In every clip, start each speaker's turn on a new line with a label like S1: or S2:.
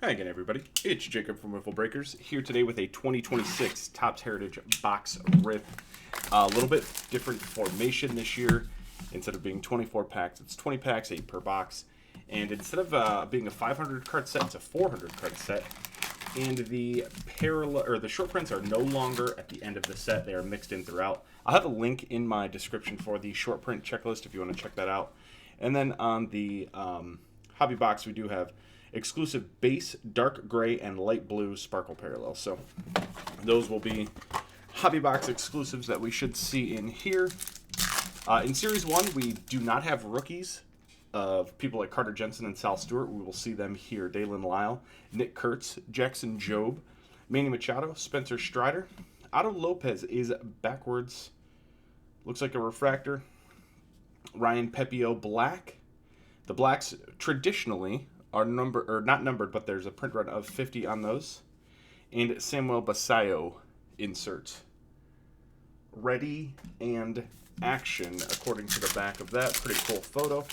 S1: Hi again, everybody. It's Jacob from Wiffle Breakers here today with a 2026 Topps Heritage box rip. A little bit different formation this year. Instead of being 24 packs, it's 20 packs, 8 per box. And instead of being a 500 card set, it's a 400 card set. And the parallel or the short prints are no longer at the end of the set; they are mixed in throughout. I'll have a link in my description for the short print checklist if you want to check that out. And then on the hobby box, we do have exclusive base, dark gray, and light blue sparkle parallels. So those will be hobby box exclusives that we should see in here. In Series 1, we do not have rookies of people like Carter Jensen and Sal Stewart. We will see them here. Dalen Lyle, Nick Kurtz, Jackson Jobe, Manny Machado, Spencer Strider. Otto Lopez is backwards. Looks like a refractor. Ryan Pepio Black. The blacks traditionally are not numbered, but there's a print run of 50 on those. And Samuel Basayo insert. Ready and action, according to the back of that. Pretty cool photo.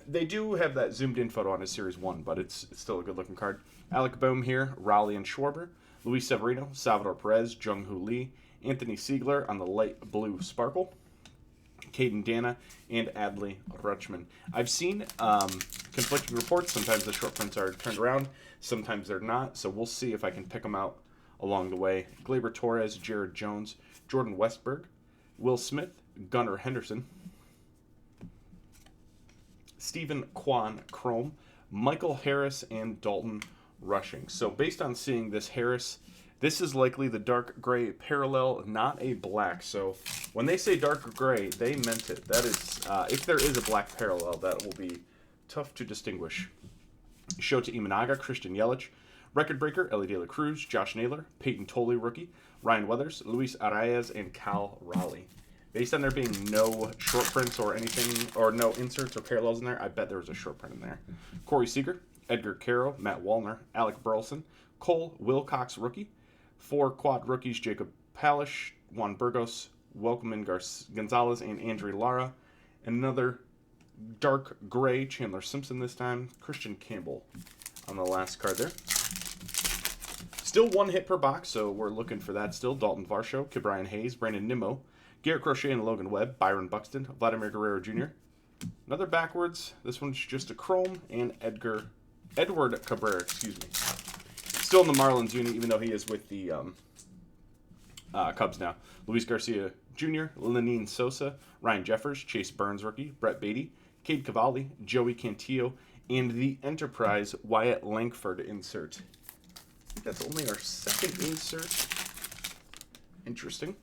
S1: They do have that zoomed in photo on his Series 1, but it's still a good looking card. Alec Boehm here, Raleigh and Schwarber, Luis Severino, Salvador Perez, Jung Hoo Lee, Anthony Siegler on the light blue sparkle, Caden Dana, and Adley Rutschman. I've seen conflicting reports. Sometimes the short prints are turned around, sometimes they're not, so we'll see if I can pick them out along the way. Gleyber Torres, Jared Jones, Jordan Westberg, Will Smith, Gunnar Henderson, Stephen Kwan Chrome, Michael Harris, and Dalton Rushing. So based on seeing this Harris, this is likely the dark gray parallel, not a black. So when they say dark gray, they meant it. That is, if there is a black parallel, that will be tough to distinguish. Shota Imanaga, Christian Yelich, Record Breaker, Ellie De La Cruz, Josh Naylor, Peyton Tolley rookie, Ryan Weathers, Luis Arias, and Cal Raleigh. Based on there being no short prints or anything, or no inserts or parallels in there, I bet there was a short print in there. Corey Seager, Edgar Carroll, Matt Wallner, Alec Burleson, Cole Wilcox rookie, 4 quad rookies, Jacob Palish, Juan Burgos, Welcome Gonzalez, and Andrew Lara. Another dark gray, Chandler Simpson this time, Christian Campbell on the last card there. Still 1 hit per box, so we're looking for that still. Dalton Varsho, Ke'Bryan Hayes, Brandon Nimmo, Garrett Crochet and Logan Webb, Byron Buxton, Vladimir Guerrero Jr. Another backwards. This one's just a chrome, and Edward Cabrera, excuse me. Still in the Marlins unit, even though he is with the Cubs now. Luis Garcia Jr., Lenine Sosa, Ryan Jeffers, Chase Burns rookie, Brett Beatty, Cade Cavalli, Joey Cantillo, and the Enterprise Wyatt Langford insert. I think that's only our second insert. Interesting.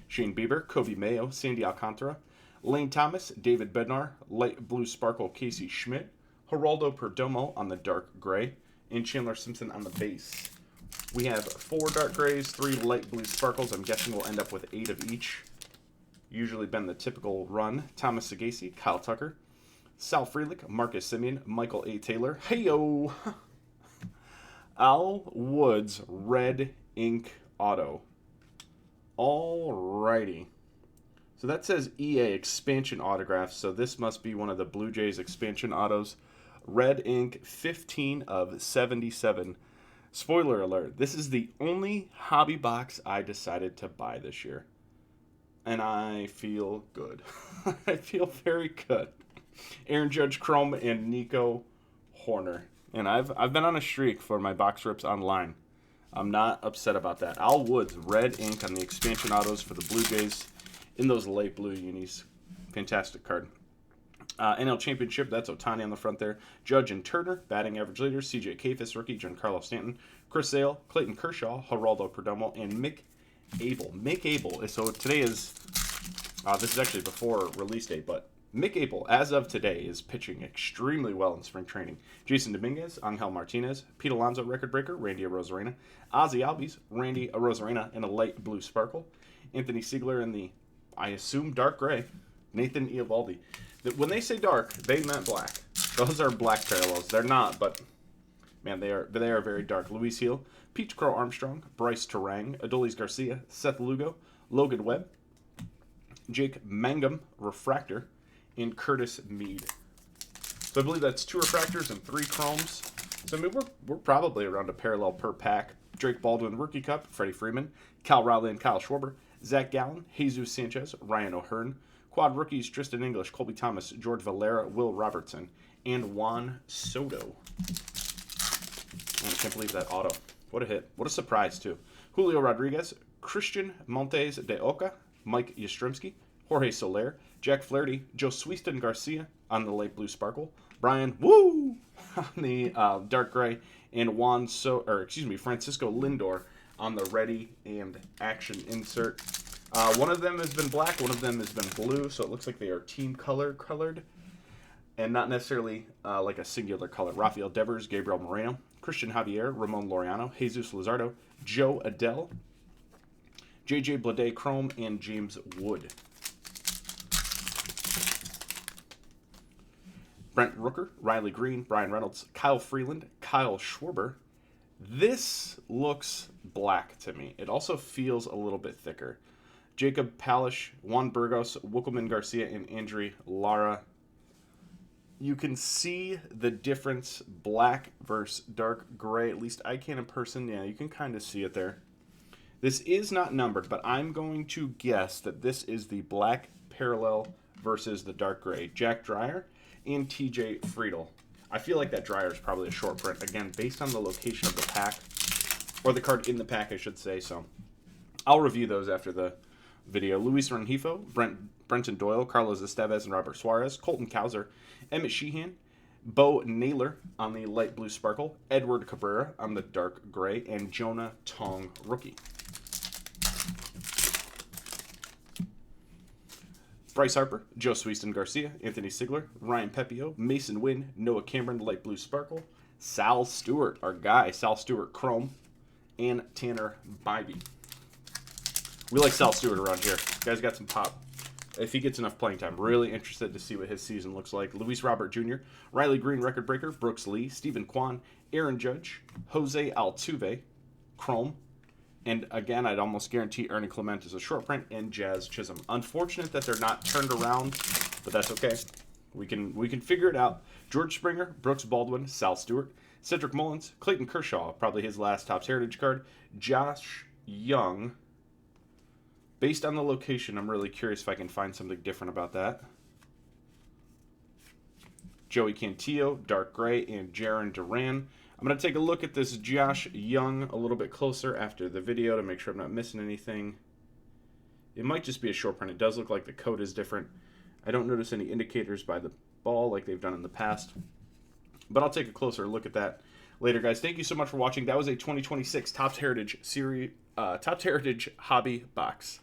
S1: Shane Bieber, Kobe Mayo, Sandy Alcantara, Lane Thomas, David Bednar, light blue sparkle Casey Schmidt, Geraldo Perdomo on the dark gray, and Chandler Simpson on the base. We have 4 dark grays, 3 light blue sparkles. I'm guessing we'll end up with 8 of each. Usually been the typical run. Thomas Sagasi, Kyle Tucker, Sal Frelick, Marcus Simeon, Michael A. Taylor, heyo, Al Woods, red ink auto. Alrighty. So that says EA expansion autographs, so this must be one of the Blue Jays expansion autos. Red ink, 15 of 77. Spoiler alert, this is the only hobby box I decided to buy this year. And I feel good. I feel very good. Aaron Judge Chrome and Nico Horner. And I've been on a streak for my box rips online. I'm not upset about that. Al Woods, red ink on the expansion autos for the Blue Jays in those light blue unis. Fantastic card. NL Championship, that's Ohtani on the front there. Judge and Turner, batting average leaders, CJ Kayfus, rookie, Giancarlo Stanton, Chris Sale, Clayton Kershaw, Geraldo Perdomo, and Mick Abel. Mick Abel, so today is, this is actually before release date, but Mick Abel, as of today, is pitching extremely well in spring training. Jason Dominguez, Angel Martinez, Pete Alonso, record breaker, Randy Arozarena, Ozzy Albies, Randy Arozarena in a light blue sparkle, Anthony Siegler in the, I assume, dark gray, Nathan Eovaldi. When they say dark, they meant black. Those are black parallels. They're not, but man, they are very dark. Luis Hill, Pete Crow Armstrong, Bryce Terang, Adolis Garcia, Seth Lugo, Logan Webb, Jake Mangum, Refractor, and Curtis Mead. So I believe that's 2 refractors and 3 chromes. So, I mean, we're probably around a parallel per pack. Drake Baldwin Rookie Cup, Freddie Freeman, Cal Raleigh and Kyle Schwarber, Zach Gallen, Jesus Sanchez, Ryan O'Hearn, quad rookies Tristan English, Colby Thomas, George Valera, Will Robertson, and Juan Soto. I can't believe that auto. What a hit. What a surprise, too. Julio Rodriguez, Christian Montes de Oca, Mike Yastrzemski, Jorge Soler, Jack Flaherty, Joe Sweeston Garcia on the light blue sparkle, Brian Woo on the dark gray, and Francisco Lindor on the ready and action insert. One of them has been black, one of them has been blue, so it looks like they are team colored, and not necessarily like a singular color. Rafael Devers, Gabriel Moreno, Christian Javier, Ramon Laureano, Jesus Luzardo, Joe Adele, JJ Bleday Chrome, and James Wood. Brent Rooker, Riley Green, Brian Reynolds, Kyle Freeland, Kyle Schwarber. This looks black to me. It also feels a little bit thicker. Jacob Palish, Juan Burgos, Wickelman Garcia, and Andrew Lara. You can see the difference, black versus dark gray. At least I can in person. Yeah, you can kind of see it there. This is not numbered, but I'm going to guess that this is the black parallel versus the dark gray. Jack Dreyer and TJ Friedel. I feel like that Dreyer is probably a short print. Again, based on the location of the pack, or the card in the pack, I should say. So I'll review those after the video. Luis Rengifo, Brenton Doyle, Carlos Estevez, and Robert Suarez, Colton Cowser, Emmett Sheehan, Bo Naylor on the light blue sparkle, Edward Cabrera on the dark gray, and Jonah Tong rookie. Bryce Harper, Joe Sweeston Garcia, Anthony Sigler, Ryan Pepio, Mason Wynn, Noah Cameron, light blue sparkle, Sal Stewart, our guy, Sal Stewart Chrome, and Tanner Bybee. We like Sal Stewart around here. Guy's got some pop. If he gets enough playing time, really interested to see what his season looks like. Luis Robert Jr., Riley Green, record breaker, Brooks Lee, Stephen Kwan, Aaron Judge, Jose Altuve, Chrome, and again, I'd almost guarantee Ernie Clement is a short print, and Jazz Chisholm. Unfortunate that they're not turned around, but that's okay. We can figure it out. George Springer, Brooks Baldwin, Sal Stewart, Cedric Mullins, Clayton Kershaw, probably his last Topps Heritage card, Josh Young. Based on the location, I'm really curious if I can find something different about that. Joey Cantillo, dark gray, and Jaron Duran. I'm going to take a look at this Josh Young a little bit closer after the video to make sure I'm not missing anything. It might just be a short print. It does look like the coat is different. I don't notice any indicators by the ball like they've done in the past. But I'll take a closer look at that later, guys. Thank you so much for watching. That was a 2026 Topps Heritage Series, Topps Heritage Hobby Box.